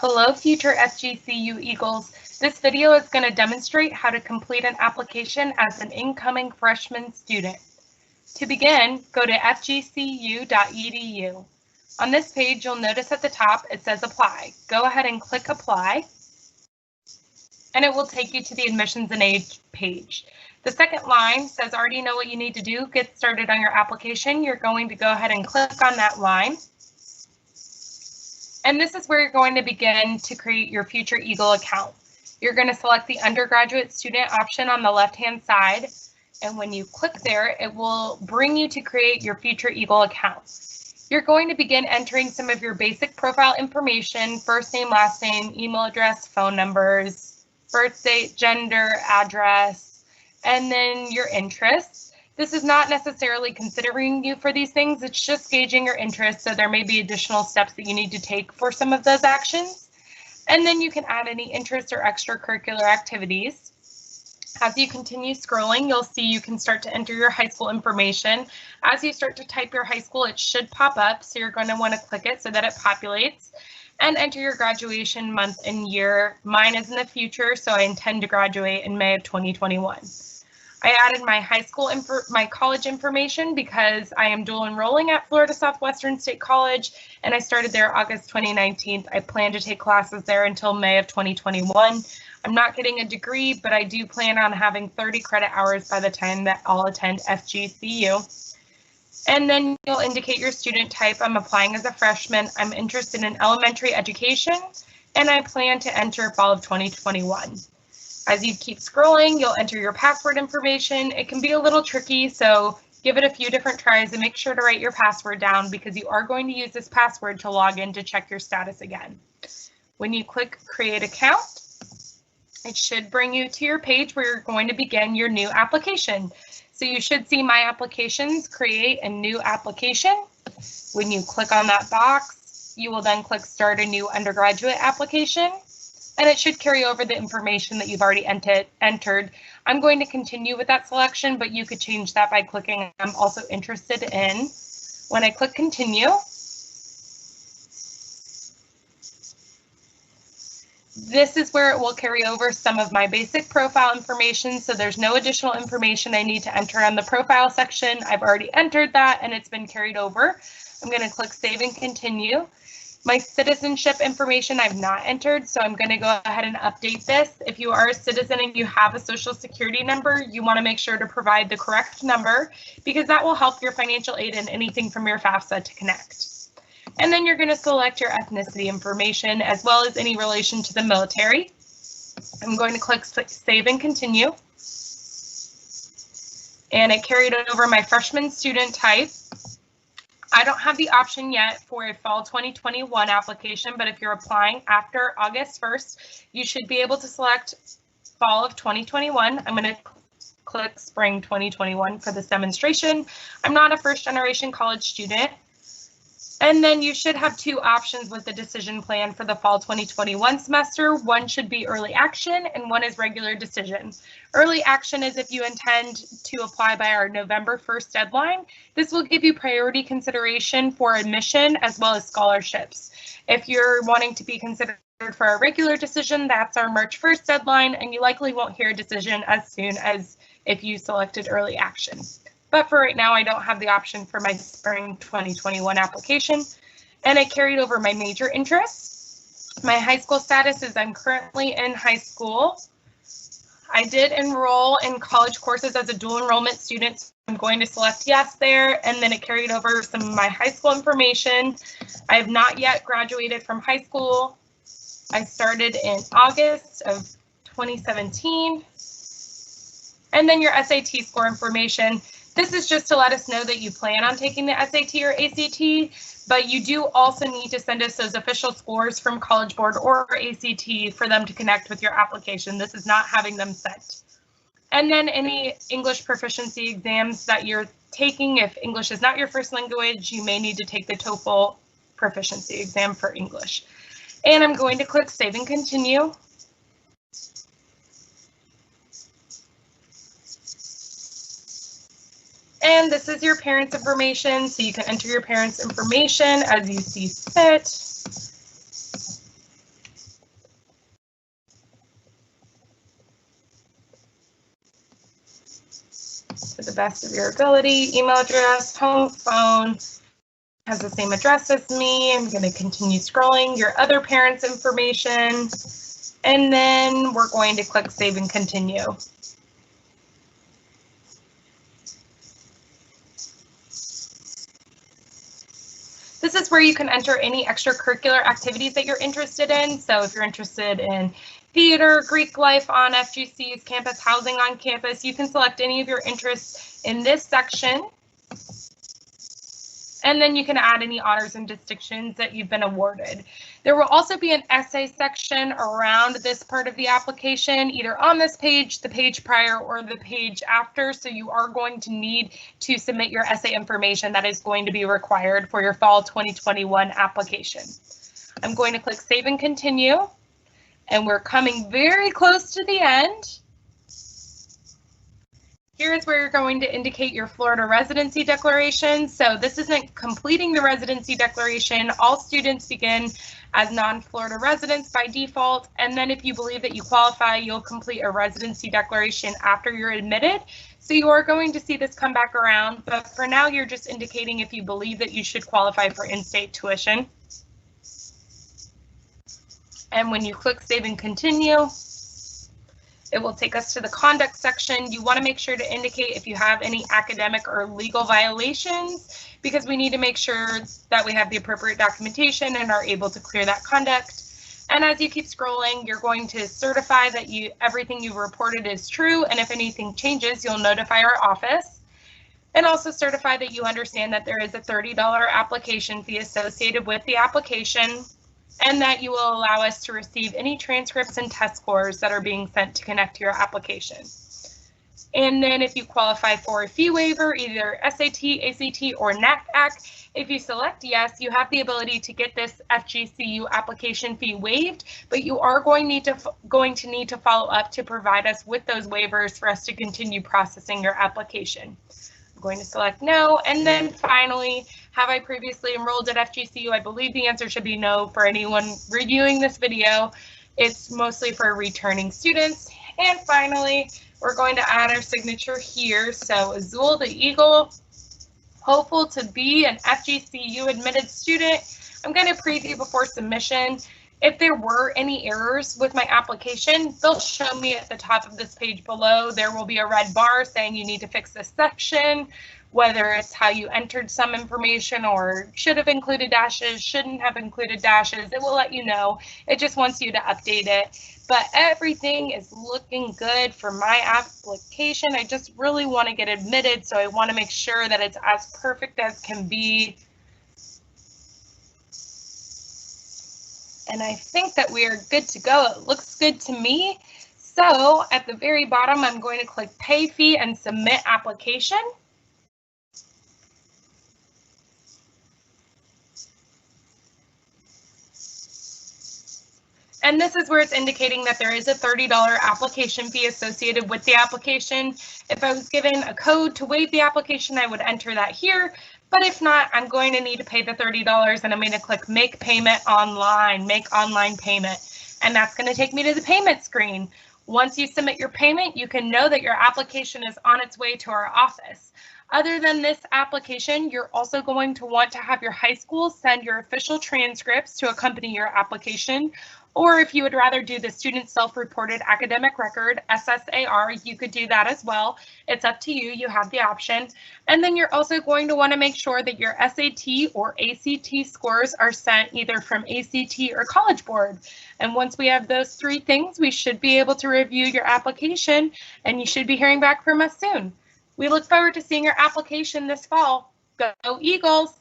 Hello, future FGCU Eagles. This video is going to demonstrate how to complete an application as an incoming freshman student. To begin, go to fgcu.edu. On this page, you'll notice at the top it says Apply. Go ahead and click Apply, and it will take you to the Admissions and Age page. The second line says already know what you need to do, get started on your application. You're going to go ahead and click on that line. And this is where you're going to begin to create your Future Eagle account. You're going to select the undergraduate student option on the left-hand side. And when you click there, it will bring you to create your Future Eagle account. You're going to begin entering some of your basic profile information, first name, last name, email address, phone numbers, birth date, gender, address, and then your interests. This is not necessarily considering you for these things, it's just gauging your interest, so there may be additional steps that you need to take for some of those actions. And then you can add any interest or extracurricular activities. As you continue scrolling, you'll see you can start to enter your high school information. As you start to type your high school, it should pop up, so you're going to want to click it so that it populates. And enter your graduation month and year. Mine is in the future, so I intend to graduate in May of 2021. I added my college information because I am dual enrolling at Florida Southwestern State College, and I started there August 2019. I plan to take classes there until May of 2021. I'm not getting a degree, but I do plan on having 30 credit hours by the time that I'll attend FGCU. And then you'll indicate your student type. I'm applying as a freshman. I'm interested in elementary education, and I plan to enter fall of 2021. As you keep scrolling, you'll enter your password information. It can be a little tricky, so give it a few different tries and make sure to write your password down because you are going to use this password to log in to check your status again. When you click Create Account, it should bring you to your page where you're going to begin your new application. So you should see My Applications, Create a New Application. When you click on that box, you will then click Start a New Undergraduate Application. And it should carry over the information that you've already entered. I'm going to continue with that selection, but you could change that by clicking I'm also interested in. When I click Continue, this is where it will carry over some of my basic profile information, so there's no additional information I need to enter on the profile section. I've already entered that and it's been carried over. I'm going to click Save and Continue. My citizenship information I've not entered, so I'm going to go ahead and update this. If you are a citizen and you have a social security number, you want to make sure to provide the correct number because that will help your financial aid and anything from your FAFSA to connect. And then you're going to select your ethnicity information as well as any relation to the military. I'm going to click Save and Continue. And it carried over my freshman student type. I don't have the option yet for a fall 2021 application, but if you're applying after August 1st, you should be able to select fall of 2021. I'm going to click spring 2021 for this demonstration. I'm not a first generation college student. And then you should have two options with the decision plan for the fall 2021 semester. One should be early action and one is regular decision. Early action is if you intend to apply by our November 1st deadline. This will give you priority consideration for admission as well as scholarships. If you're wanting to be considered for a regular decision, that's our March 1st deadline, and you likely won't hear a decision as soon as if you selected early action. But for right now, I don't have the option for my spring 2021 application. And I carried over my major interests. My high school status is I'm currently in high school. I did enroll in college courses as a dual enrollment student. So I'm going to select yes there, and then it carried over some of my high school information. I have not yet graduated from high school. I started in August of 2017. And then your SAT score information. This is just to let us know that you plan on taking the SAT or ACT, but you do also need to send us those official scores from College Board or ACT for them to connect with your application. This is not having them sent. And then any English proficiency exams that you're taking. If English is not your first language, you may need to take the TOEFL proficiency exam for English. And I'm going to click Save and Continue. And this is your parents' information, so you can enter your parents' information as you see fit. the best of your ability. Email address, home phone, has the same address as me. I'm going to continue scrolling. Your other parents' information. And then we're going to click Save and Continue. This is where you can enter any extracurricular activities that you're interested in. So if you're interested in theater, Greek life on FGC's campus, housing on campus, you can select any of your interests in this section. And then you can add any honors and distinctions that you've been awarded. There will also be an essay section around this part of the application, either on this page, the page prior, or the page after. So you are going to need to submit your essay information that is going to be required for your fall 2021 application. I'm going to click Save and Continue, and we're coming very close to the end. Here is where you're going to indicate your Florida residency declaration. So this isn't completing the residency declaration. All students begin as non-Florida residents by default. And then if you believe that you qualify, you'll complete a residency declaration after you're admitted. So you are going to see this come back around. But for now, you're just indicating if you believe that you should qualify for in-state tuition. And when you click Save and Continue, it will take us to the conduct section. You want to make sure to indicate if you have any academic or legal violations, because we need to make sure that we have the appropriate documentation and are able to clear that conduct. And as you keep scrolling, you're going to certify that everything you've reported is true, and if anything changes, you'll notify our office. And also certify that you understand that there is a $30 application fee associated with the application, and that you will allow us to receive any transcripts and test scores that are being sent to connect to your application. And then if you qualify for a fee waiver, either SAT, ACT, or NACAC, if you select yes, you have the ability to get this FGCU application fee waived, but you are going to need to follow up to provide us with those waivers for us to continue processing your application. I'm going to select no, and then finally, have I previously enrolled at FGCU? I believe the answer should be no for anyone reviewing this video. It's mostly for returning students. And finally, we're going to add our signature here. So Azul the Eagle, hopeful to be an FGCU admitted student. I'm going to preview before submission. If there were any errors with my application, they'll show me at the top of this page below. There will be a red bar saying you need to fix this section, whether it's how you entered some information or should have included dashes, shouldn't have included dashes. It will let you know. It just wants you to update it. But everything is looking good for my application. I just really want to get admitted, so I want to make sure that it's as perfect as can be. And I think that we are good to go. It looks good to me. So at the very bottom, I'm going to click Pay Fee and Submit Application. And this is where it's indicating that there is a $30 application fee associated with the application. If I was given a code to waive the application, I would enter that here. But if not, I'm going to need to pay the $30, and I'm going to click Make Payment Online, Make Online Payment. And that's going to take me to the payment screen. Once you submit your payment, you can know that your application is on its way to our office. Other than this application, you're also going to want to have your high school send your official transcripts to accompany your application. Or if you would rather do the Student Self-Reported Academic Record, SSAR, you could do that as well. It's up to you. You have the option. And then you're also going to want to make sure that your SAT or ACT scores are sent either from ACT or College Board. And once we have those three things, we should be able to review your application, and you should be hearing back from us soon. We look forward to seeing your application this fall. Go Eagles!